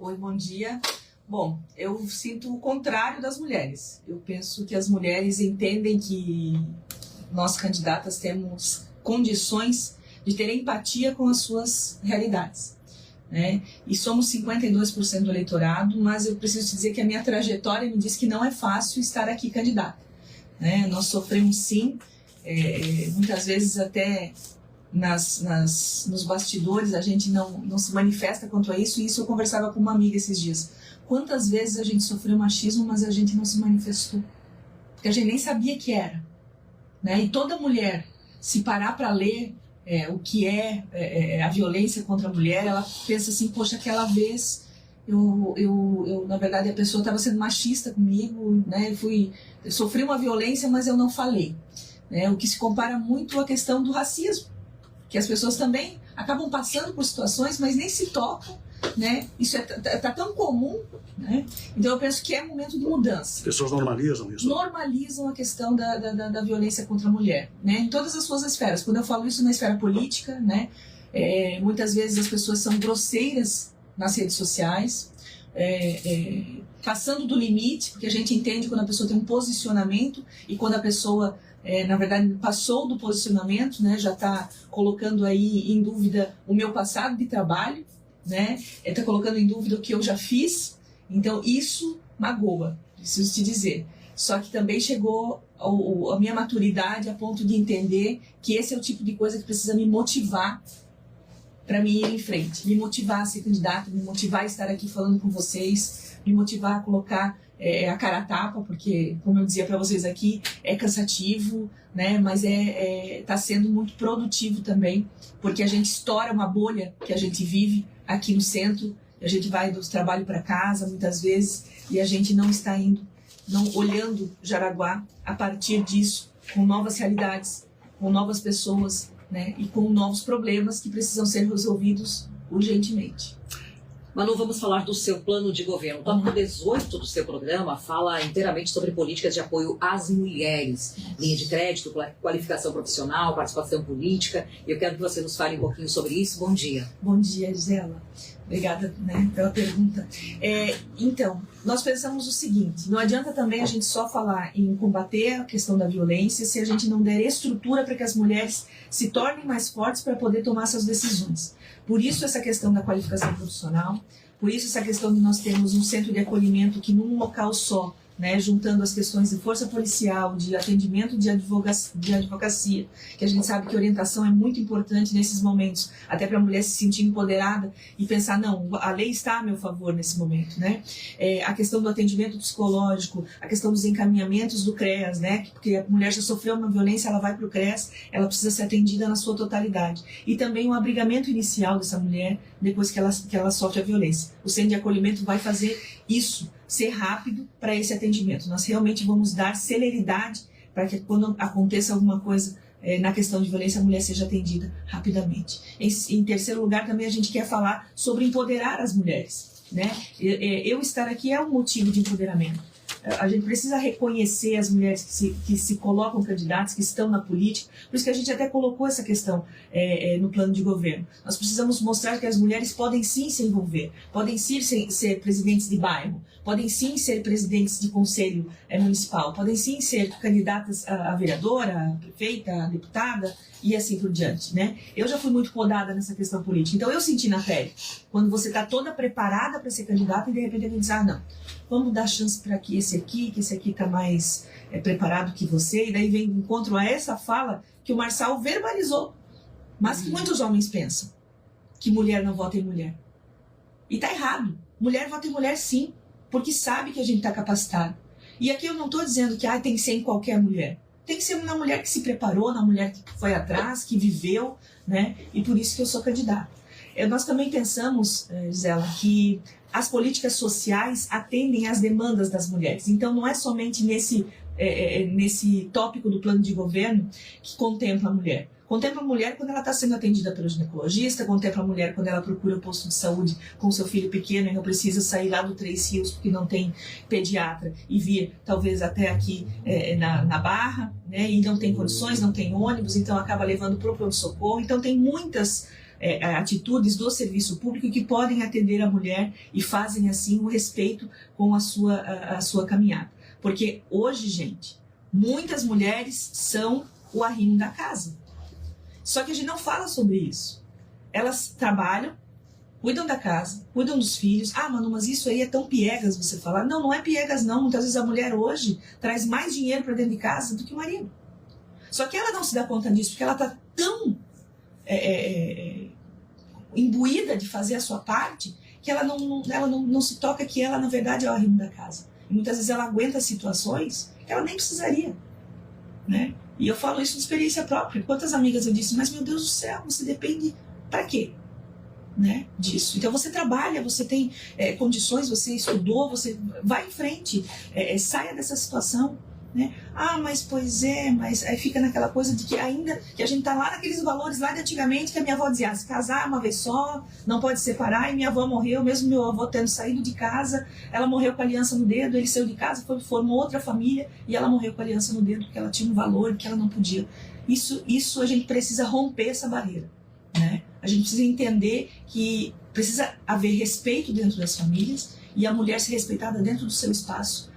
Oi, bom dia. Bom, eu sinto o contrário das mulheres. Eu penso que as mulheres entendem que nós candidatas temos condições de ter empatia com as suas realidades, né? E somos 52% do eleitorado, mas eu preciso te dizer que a minha trajetória me diz que não é fácil estar aqui candidata, né? Nós sofremos sim, muitas vezes até nos bastidores a gente não se manifesta quanto a isso, e isso eu conversava com uma amiga esses dias. Quantas vezes a gente sofreu machismo, mas a gente não se manifestou, porque a gente nem sabia que era, né? E toda mulher, se parar para ler o que é a violência contra a mulher, ela pensa assim, poxa, aquela vez eu na verdade a pessoa estava sendo machista comigo, né? Eu sofri uma violência, mas eu não falei, né? O que se compara muito à questão do racismo, que as pessoas também acabam passando por situações, mas nem se tocam, né? Isso tá tão comum, né? Então eu penso que é momento de mudança. As pessoas normalizam isso. Normalizam a questão da violência contra a mulher, né? Em todas as suas esferas. Quando eu falo isso na esfera política, né? Muitas vezes as pessoas são grosseiras nas redes sociais, passando do limite, porque a gente entende quando a pessoa tem um posicionamento e quando a pessoa na verdade passou do posicionamento, né? Já está colocando aí em dúvida o meu passado de trabalho, né? Está colocando em dúvida o que eu já fiz. Então isso magoa, preciso te dizer. Só que também chegou a minha maturidade a ponto de entender que esse é o tipo de coisa que precisa me motivar para mim ir em frente, me motivar a ser candidata, me motivar a estar aqui falando com vocês, me motivar a colocar a cara a tapa, porque, como eu dizia para vocês aqui, é cansativo, né? Mas tá sendo muito produtivo também, porque a gente estoura uma bolha que a gente vive aqui no centro, a gente vai do trabalho para casa muitas vezes e a gente não está olhando Jaraguá a partir disso, com novas realidades, com novas pessoas, né? E com novos problemas que precisam ser resolvidos urgentemente. Manu, vamos falar do seu plano de governo. O tópico 18 do seu programa fala inteiramente sobre políticas de apoio às mulheres. Linha de crédito, qualificação profissional, participação política. Eu quero que você nos fale um pouquinho sobre isso. Bom dia. Bom dia, Gisela. Obrigada, né, pela pergunta. Então, nós pensamos o seguinte, não adianta também a gente só falar em combater a questão da violência se a gente não der estrutura para que as mulheres se tornem mais fortes para poder tomar suas decisões. Por isso essa questão da qualificação profissional, por isso essa questão de nós termos um centro de acolhimento que num local só, né, juntando as questões de força policial, de atendimento de advocacia, que a gente sabe que orientação é muito importante nesses momentos, até para a mulher se sentir empoderada e pensar, não, a lei está a meu favor nesse momento, né? A questão do atendimento psicológico, a questão dos encaminhamentos do CREAS, né? Porque a mulher já sofreu uma violência, ela vai para o CREAS, ela precisa ser atendida na sua totalidade. E também o abrigamento inicial dessa mulher depois que ela sofre a violência. O centro de acolhimento vai fazer isso, ser rápido para esse atendimento. Nós realmente vamos dar celeridade para que quando aconteça alguma coisa na questão de violência, a mulher seja atendida rapidamente. Em terceiro lugar, também a gente quer falar sobre empoderar as mulheres, né? Eu estar aqui é um motivo de empoderamento. A gente precisa reconhecer as mulheres que se colocam candidatas, que estão na política, por isso que a gente até colocou essa questão no plano de governo. Nós precisamos mostrar que as mulheres podem sim se envolver, podem sim ser presidentes de bairro, podem sim ser presidentes de conselho municipal, podem sim ser candidatas a vereadora, a prefeita, a deputada e assim por diante, né? Eu já fui muito podada nessa questão política, então eu senti na pele, quando você está toda preparada para ser candidata e de repente alguém diz, não, vamos dar chance para que esse aqui está mais preparado que você, e daí vem de encontro a essa fala que o Marçal verbalizou, mas que muitos homens pensam, que mulher não vota em mulher. E está errado, mulher vota em mulher sim, porque sabe que a gente está capacitado. E aqui eu não estou dizendo que tem que ser em qualquer mulher, tem que ser uma mulher que se preparou, uma mulher que foi atrás, que viveu, né? E por isso que eu sou candidata. Nós também pensamos, Gisela, que as políticas sociais atendem às demandas das mulheres. Então, não é somente nesse tópico do plano de governo que contempla a mulher. Contempla a mulher quando ela está sendo atendida pelo ginecologista, contempla a mulher quando ela procura o posto de saúde com seu filho pequeno e não precisa sair lá do Três Rios porque não tem pediatra e vir talvez até aqui na Barra, né, e não tem condições, não tem ônibus, então acaba levando para o pronto-socorro. Então tem muitas atitudes do serviço público que podem atender a mulher e fazem assim o respeito com a sua caminhada. Porque hoje, gente, muitas mulheres são o arrimo da casa. Só que a gente não fala sobre isso. Elas trabalham, cuidam da casa, cuidam dos filhos. Ah, Manu, mas isso aí é tão piegas você falar. Não, não é piegas não. Muitas vezes a mulher hoje traz mais dinheiro para dentro de casa do que o marido. Só que ela não se dá conta disso, porque ela está tão imbuída de fazer a sua parte, que ela não se toca que ela, na verdade, é o arrimo da casa. E muitas vezes ela aguenta situações que ela nem precisaria, né? E eu falo isso de experiência própria. Quantas amigas eu disse, mas meu Deus do céu, você depende para quê? Né, disso. Então você trabalha, você tem condições, você estudou, você vai em frente, saia dessa situação, né? Ah, mas pois mas aí fica naquela coisa de que ainda que a gente tá lá naqueles valores lá de antigamente que a minha avó dizia, se casar uma vez só, não pode separar, e minha avó morreu, mesmo meu avô tendo saído de casa, ela morreu com a aliança no dedo, ele saiu de casa, formou outra família e ela morreu com a aliança no dedo porque ela tinha um valor que ela não podia. Isso a gente precisa romper essa barreira, né? A gente precisa entender que precisa haver respeito dentro das famílias e a mulher ser respeitada dentro do seu espaço,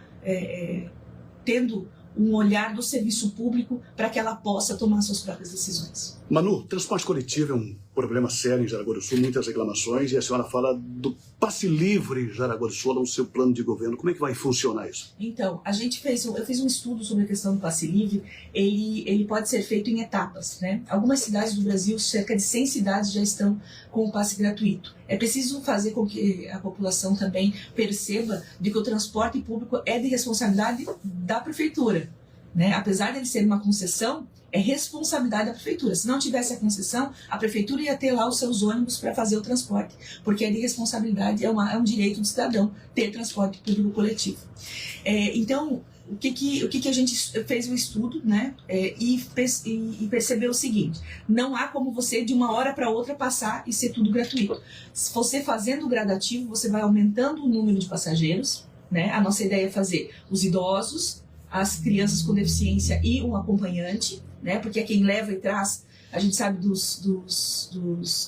tendo um olhar do serviço público para que ela possa tomar suas próprias decisões. Manu, transporte coletivo é um problema sério em Jaraguá do Sul, muitas reclamações, e a senhora fala do passe livre em Jaraguá do Sul, no seu plano de governo. Como é que vai funcionar isso? Então, eu fiz um estudo sobre a questão do passe livre. Ele pode ser feito em etapas, né? Algumas cidades do Brasil, cerca de 100 cidades já estão com o passe gratuito. É preciso fazer com que a população também perceba de que o transporte público é de responsabilidade da prefeitura, né? Apesar de ele ser uma concessão, é responsabilidade da prefeitura. Se não tivesse a concessão, a prefeitura ia ter lá os seus ônibus para fazer o transporte, porque é de responsabilidade, é um direito do cidadão ter transporte público coletivo. Então, o que a gente fez um estudo, né, e percebeu o seguinte: não há como você de uma hora para outra passar e ser tudo gratuito. Se você fazendo o gradativo, você vai aumentando o número de passageiros, né? A nossa ideia é fazer os idosos, as crianças com deficiência e um acompanhante, né? Porque é quem leva e traz, a gente sabe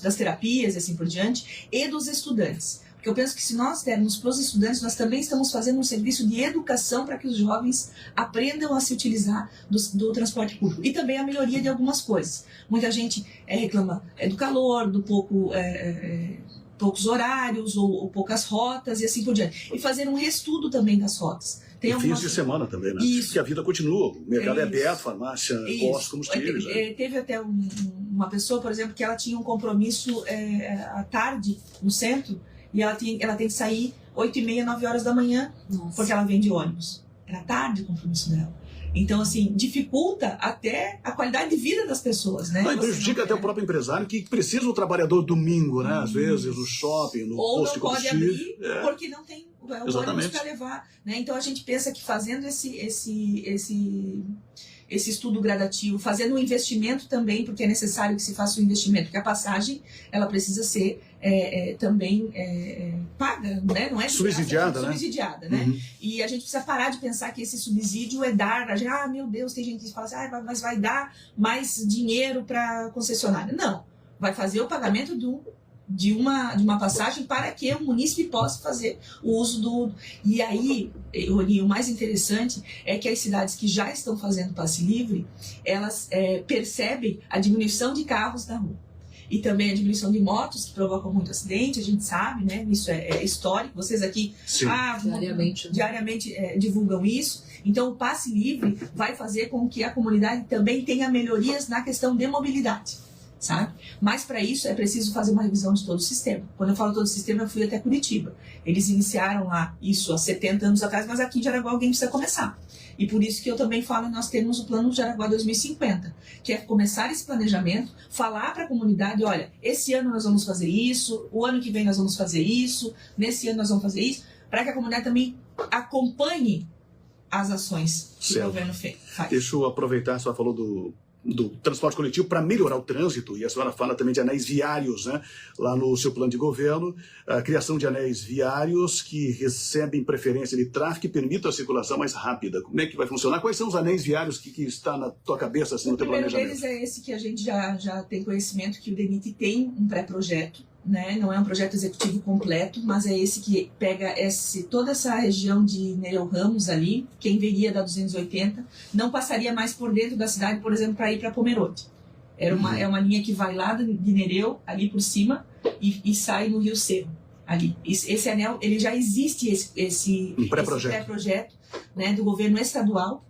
das terapias e assim por diante, e dos estudantes. Porque eu penso que se nós dermos para os estudantes, nós também estamos fazendo um serviço de educação para que os jovens aprendam a se utilizar do transporte público. E também a melhoria de algumas coisas. Muita gente reclama do calor, do poucos horários ou poucas rotas e assim por diante. E fazer um reestudo também das rotas. Tem fins de semana também, né? Isso. Porque a vida continua, o mercado é aberto, farmácia, postos, combustíveis. Teve até uma pessoa, por exemplo, que ela tinha um compromisso à tarde no centro e ela tem que sair 8h30, 9 horas da manhã. Nossa. Porque ela vem de ônibus. Era tarde o compromisso dela. Então, assim, dificulta até a qualidade de vida das pessoas, né? Não, prejudica até o próprio empresário que precisa do trabalhar domingo, né? Às vezes, no shopping, no posto de combustível. Ou não pode abrir porque não tem o ônibus para levar, né? Então, a gente pensa que fazendo esse estudo gradativo, fazendo um investimento também, porque é necessário que se faça um investimento, porque a passagem, ela precisa ser também paga, né? Não é subsidiada, né? Subsidiada, né? Uhum. E a gente precisa parar de pensar que esse subsídio é dar, meu Deus, tem gente que fala assim, mas vai dar mais dinheiro para concessionária. Não, vai fazer o pagamento de uma passagem para que o munícipe possa fazer o uso do... E aí, o mais interessante é que as cidades que já estão fazendo passe livre, elas percebem a diminuição de carros na rua. E também a diminuição de motos, que provocam muito acidente, a gente sabe, né? Isso é histórico. Vocês aqui diariamente divulgam isso. Então, o passe livre vai fazer com que a comunidade também tenha melhorias na questão de mobilidade, sabe? Mas para isso é preciso fazer uma revisão de todo o sistema. Quando eu falo todo o sistema, eu fui até Curitiba. Eles iniciaram lá isso há 70 anos atrás, mas aqui em Jaraguá alguém precisa começar. E por isso que eu também falo, nós temos o plano Jaraguá 2050, que é começar esse planejamento, falar para a comunidade, olha, esse ano nós vamos fazer isso, o ano que vem nós vamos fazer isso, nesse ano nós vamos fazer isso, para que a comunidade também acompanhe as ações que o governo faz. Deixa eu aproveitar, a senhora falou do transporte coletivo para melhorar o trânsito, e a senhora fala também de anéis viários, né? Lá no seu plano de governo, a criação de anéis viários que recebem preferência de tráfego e permitam a circulação mais rápida. Como é que vai funcionar? Quais são os anéis viários que está na tua cabeça, assim, no teu planejamento? O primeiro deles é esse que a gente já tem conhecimento, que o DENIT tem um pré-projeto, né? Não é um projeto executivo completo, mas é esse que pega toda essa região de Nereu Ramos ali, quem veria da 280, não passaria mais por dentro da cidade, por exemplo, para ir para Pomerode. É uma linha que vai lá de Nereu, ali por cima, e sai no Rio Cerro, ali. Esse anel, ele já existe, esse pré-projeto, né, do governo estadual.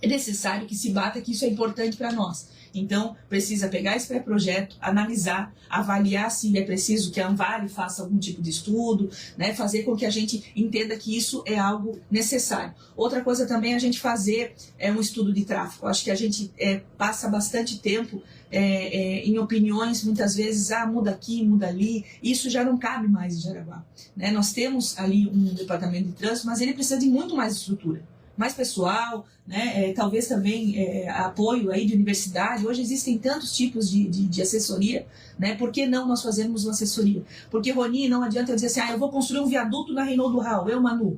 É necessário que se bata que isso é importante para nós. Então, precisa pegar esse pré-projeto, analisar, avaliar se é preciso que a Anvale faça algum tipo de estudo, né, fazer com que a gente entenda que isso é algo necessário. Outra coisa também é a gente fazer um estudo de tráfego. Acho que a gente passa bastante tempo em opiniões, muitas vezes, muda aqui, muda ali. Isso já não cabe mais em Jaraguá, né? Nós temos ali um departamento de trânsito, mas ele precisa de muito mais estrutura. Mais pessoal, né? Talvez também apoio aí de universidade. Hoje existem tantos tipos de assessoria, né? Por que não nós fazermos uma assessoria? Porque, Roni, não adianta eu dizer assim, eu vou construir um viaduto na Reinaldo Rau, Manu.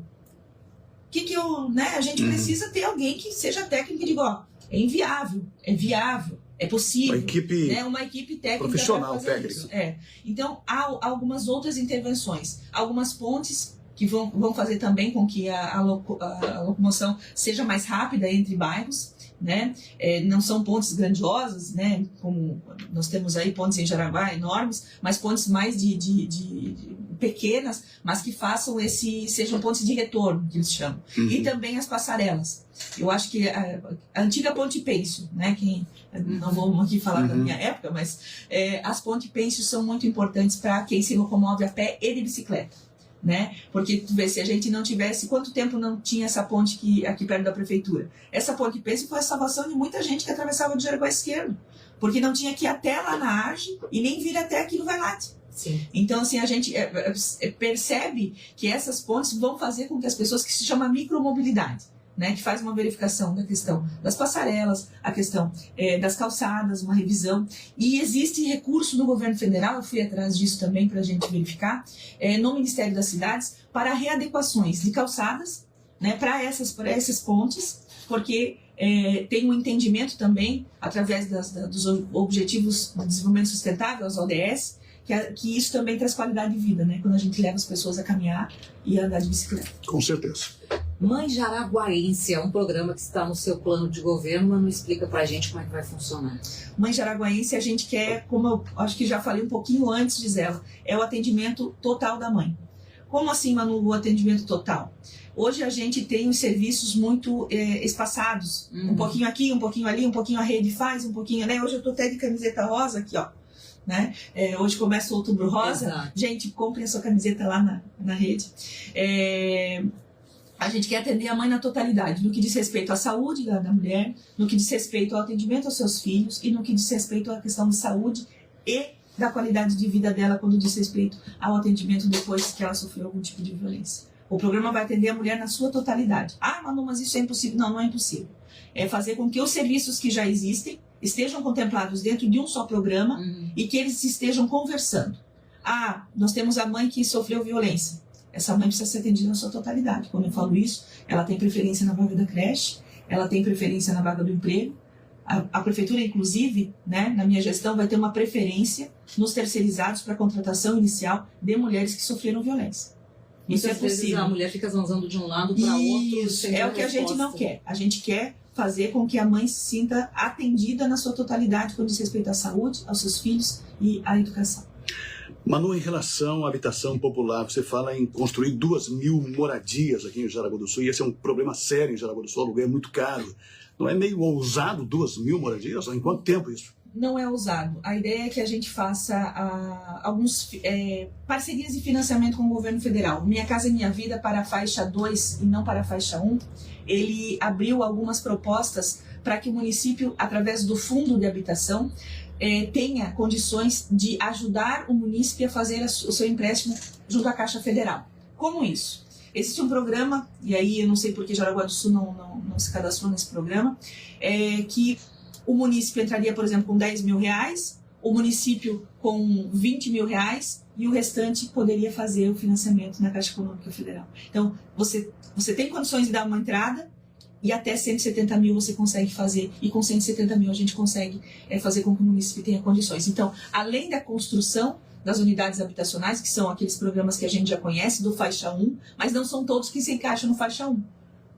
A gente precisa ter alguém que seja técnico e diga, é inviável, é viável, é possível. Uma equipe técnica profissional, técnica. Então, há algumas outras intervenções, algumas pontes que vão fazer também com que a locomoção seja mais rápida entre bairros, né? Não são pontes grandiosas, né? Como nós temos aí pontes em Jaraguá enormes, mas pontes mais de pequenas, mas que sejam pontes de retorno, que eles chamam. E também as passarelas. Eu acho que a antiga ponte Pêncio, né? Não vou aqui falar da minha época, mas as pontes Pêncio são muito importantes para quem se locomove a pé e de bicicleta. Né? Porque tu vê, se a gente não tivesse, quanto tempo não tinha essa ponte aqui perto da prefeitura? Essa ponte Pêncio foi a salvação de muita gente que atravessava do Jaraguá esquerdo, porque não tinha que ir até lá na Arge e nem vir até aqui no Vailate. Então, assim, a gente percebe que essas pontes vão fazer com que as pessoas, que se chama micromobilidade, né, que faz uma verificação da questão das passarelas, a questão das calçadas, uma revisão. E existe recurso do governo federal, eu fui atrás disso também para a gente verificar, no Ministério das Cidades, para readequações de calçadas, né, para essas pontes, porque tem um entendimento também, através dos Objetivos de Desenvolvimento Sustentável, os ODS, que isso também traz qualidade de vida, né, quando a gente leva as pessoas a caminhar e a andar de bicicleta. Com certeza. Mãe Jaraguaense é um programa que está no seu plano de governo, mas não explica pra gente como é que vai funcionar. Mãe Jaraguaense, a gente quer, como eu acho que já falei um pouquinho antes, Gisela, é o atendimento total da mãe. Como assim, Manu, o atendimento total? Hoje a gente tem os serviços muito espaçados, um pouquinho aqui, um pouquinho ali, um pouquinho a rede faz, um pouquinho, né? Hoje eu tô até de camiseta rosa aqui, ó. Né? Hoje começa o Outubro Rosa. Exato. Gente, comprem a sua camiseta lá na rede. A gente quer atender a mãe na totalidade, no que diz respeito à saúde da mulher, no que diz respeito ao atendimento aos seus filhos e no que diz respeito à questão de saúde e da qualidade de vida dela quando diz respeito ao atendimento depois que ela sofreu algum tipo de violência. O programa vai atender a mulher na sua totalidade. Manu, mas isso é impossível. Não, não é impossível. É fazer com que os serviços que já existem estejam contemplados dentro de um só programa e que eles estejam conversando. Nós temos a mãe que sofreu violência. Essa mãe precisa ser atendida na sua totalidade. Quando eu falo isso, ela tem preferência na vaga da creche, ela tem preferência na vaga do emprego. A prefeitura, inclusive, né, na minha gestão, vai ter uma preferência nos terceirizados para a contratação inicial de mulheres que sofreram violência. Isso é possível. A mulher fica zanzando de um lado para outro. Isso é o que a gente não quer. A gente quer fazer com que a mãe se sinta atendida na sua totalidade quando diz respeito à saúde, aos seus filhos e à educação. Manu, em relação à habitação popular, você fala em construir 2.000 moradias aqui em Jaraguá do Sul, e esse é um problema sério em Jaraguá do Sul, o aluguel é muito caro. Não é meio ousado 2.000 moradias? Em quanto tempo isso? Não é ousado. A ideia é que a gente faça algumas parcerias de financiamento com o governo federal. Minha Casa Minha Vida para a faixa 2 e não para a faixa 1, ele abriu algumas propostas para que o município, através do fundo de habitação, tenha condições de ajudar o munícipe a fazer o seu empréstimo junto à Caixa Federal. Como isso? Existe um programa, e aí eu não sei por que Jaraguá do Sul não se cadastrou nesse programa, que o município entraria, por exemplo, com 10 mil reais, o município com 20 mil reais e o restante poderia fazer o financiamento na Caixa Econômica Federal. Então, você tem condições de dar uma entrada e até 170 mil você consegue fazer, e com 170 mil a gente consegue fazer com que o município tenha condições. Então, além da construção das unidades habitacionais, que são aqueles programas que a gente já conhece, do faixa 1, mas não são todos que se encaixam no faixa 1.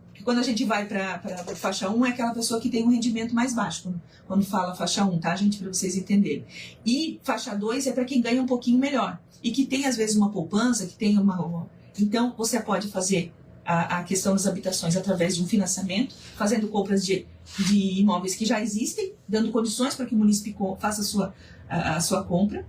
Porque quando a gente vai para faixa 1, é aquela pessoa que tem um rendimento mais baixo, quando fala faixa 1, tá, gente? Para vocês entenderem. E faixa 2 é para quem ganha um pouquinho melhor. E que tem, às vezes, uma poupança, que tem uma... Então, você pode fazer a questão das habitações através de um financiamento, fazendo compras de imóveis que já existem, dando condições para que o município faça a sua compra,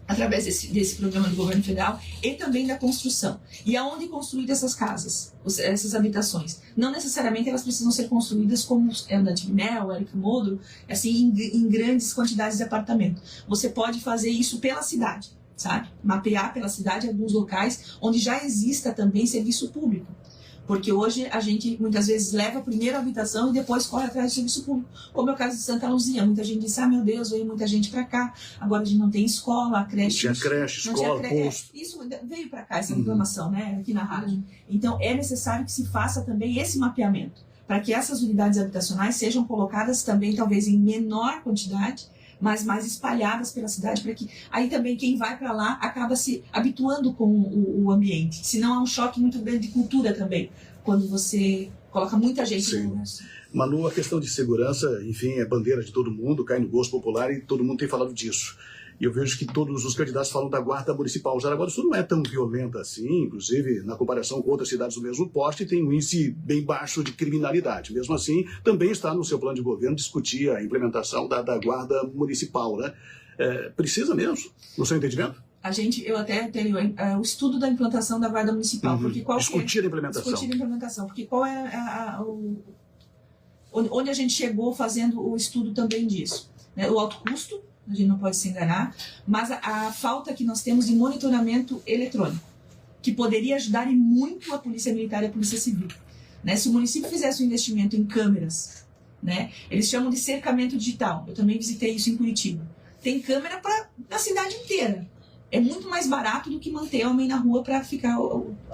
através desse programa do governo federal, e também da construção. E aonde construir essas casas, essas habitações? Não necessariamente elas precisam ser construídas como é o Dante Mel, o Érico Modro, assim, em grandes quantidades de apartamento. Você pode fazer isso pela cidade, sabe? Mapear pela cidade alguns locais onde já exista também serviço público. Porque hoje a gente muitas vezes leva primeiro a habitação e depois corre atrás do serviço público. Como é o caso de Santa Luzia. Muita gente diz, meu Deus, veio muita gente para cá, agora a gente não tem escola, creche. Não tinha creche, escola, posto. Isso veio para cá, essa informação, né, aqui na rádio. Então é necessário que se faça também esse mapeamento, para que essas unidades habitacionais sejam colocadas também, talvez em menor quantidade, mas mais espalhadas pela cidade, para que aí também quem vai para lá acaba se habituando com o ambiente. Senão há um choque muito grande de cultura também, quando você coloca muita gente no lugar. Manu, a questão de segurança, enfim, é bandeira de todo mundo, cai no gosto popular e todo mundo tem falado disso. E eu vejo que todos os candidatos falam da guarda municipal. Jaraguá do Sul não é tão violenta assim, inclusive na comparação com outras cidades do mesmo porte, tem um índice bem baixo de criminalidade. Mesmo assim, também está no seu plano de governo discutir a implementação da guarda municipal, né? Precisa mesmo, no seu entendimento? Eu até tenho o estudo da implantação da guarda municipal. Porque discutir a implementação. Discutir a implementação, porque qual é onde a gente chegou fazendo o estudo também disso. Né? O alto custo, a gente não pode se enganar, mas a falta que nós temos de monitoramento eletrônico, que poderia ajudar e muito a Polícia Militar e a Polícia Civil. Né? Se o município fizesse um investimento em câmeras, né? Eles chamam de cercamento digital, eu também visitei isso em Curitiba. Tem câmera na cidade inteira. É muito mais barato do que manter homem na rua para ficar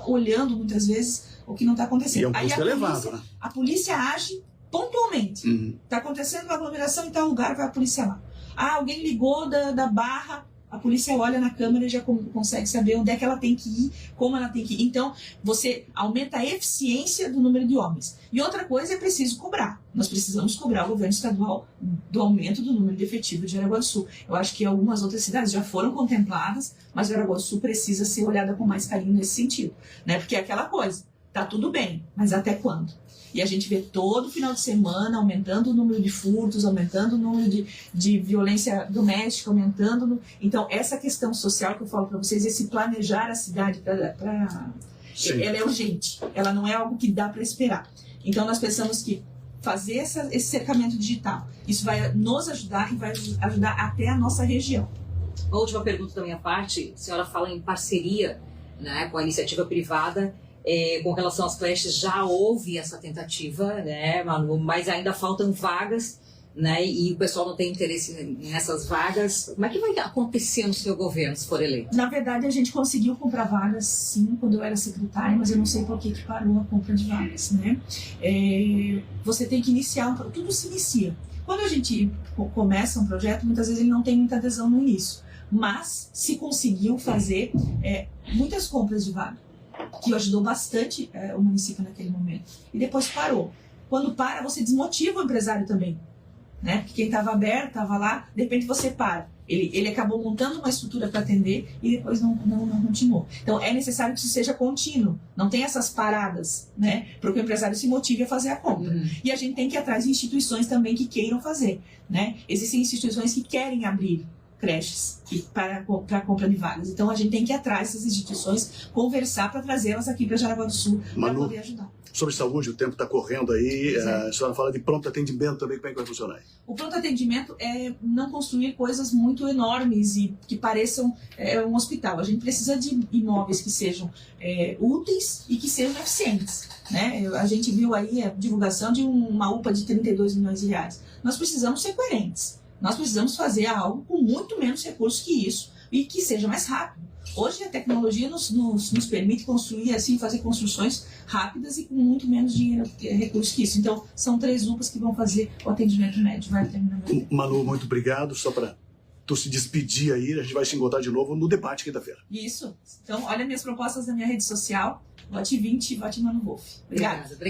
olhando, muitas vezes, o que não está acontecendo. E é um custo elevado, né? A polícia age pontualmente. Está acontecendo uma aglomeração em tal lugar, vai a polícia lá. Alguém ligou da Barra, a polícia olha na câmera e já consegue saber onde é que ela tem que ir, como ela tem que ir. Então, você aumenta a eficiência do número de homens. E outra coisa é preciso cobrar. Nós precisamos cobrar o governo estadual do aumento do número de efetivo de Jaraguá do Sul. Eu acho que algumas outras cidades já foram contempladas, mas Jaraguá do Sul precisa ser olhada com mais carinho nesse sentido. Né? Porque é aquela coisa, tá tudo bem, mas até quando? E a gente vê todo final de semana aumentando o número de furtos, aumentando o número de violência doméstica, aumentando. Então, essa questão social que eu falo para vocês, esse planejar a cidade, ela é urgente. Ela não é algo que dá para esperar. Então, nós pensamos que fazer esse cercamento digital, isso vai nos ajudar e vai ajudar até a nossa região. Uma última pergunta da minha parte. A senhora fala em parceria, né, com a iniciativa privada. Com relação às creches, já houve essa tentativa, né, Manu, mas ainda faltam vagas, né, e o pessoal não tem interesse nessas vagas. Como é que vai acontecer no seu governo, se for eleito? Na verdade, a gente conseguiu comprar vagas, sim, quando eu era secretária, mas eu não sei por que parou a compra de vagas, né? Você tem que iniciar, tudo se inicia. Quando a gente começa um projeto, muitas vezes ele não tem muita adesão no início, mas se conseguiu fazer muitas compras de vaga, que ajudou bastante o município naquele momento. E depois parou. Quando para, você desmotiva o empresário também. Né? Porque quem estava aberto, estava lá, de repente você para. Ele acabou montando uma estrutura para atender e depois não continuou. Então é necessário que isso seja contínuo. Não tem essas paradas, né? Para que o empresário se motive a fazer a compra. E a gente tem que ir atrás de instituições também que queiram fazer. Né? Existem instituições que querem abrir creches para a compra de vagas. Então a gente tem que ir atrás dessas instituições, conversar para trazê-las aqui para Jaraguá do Sul para poder ajudar. Sobre saúde, o tempo está correndo aí, a senhora fala de pronto atendimento também, como é que vai funcionar? O pronto atendimento é não construir coisas muito enormes e que pareçam um hospital. A gente precisa de imóveis que sejam úteis e que sejam eficientes, né? A gente viu aí a divulgação de uma UPA de 32 milhões de reais. Nós precisamos ser coerentes. Nós precisamos fazer algo com muito menos recursos que isso e que seja mais rápido. Hoje a tecnologia nos permite construir, assim, fazer construções rápidas e com muito menos dinheiro, recursos que isso. Então, são 3 UPAs que vão fazer o atendimento médio. Vai terminar. Manu, muito obrigado. Só para tu se despedir aí, a gente vai se encontrar de novo no debate quinta-feira. Isso. Então, olha minhas propostas na minha rede social. Vote 20, vote Manu Wolff. Obrigada.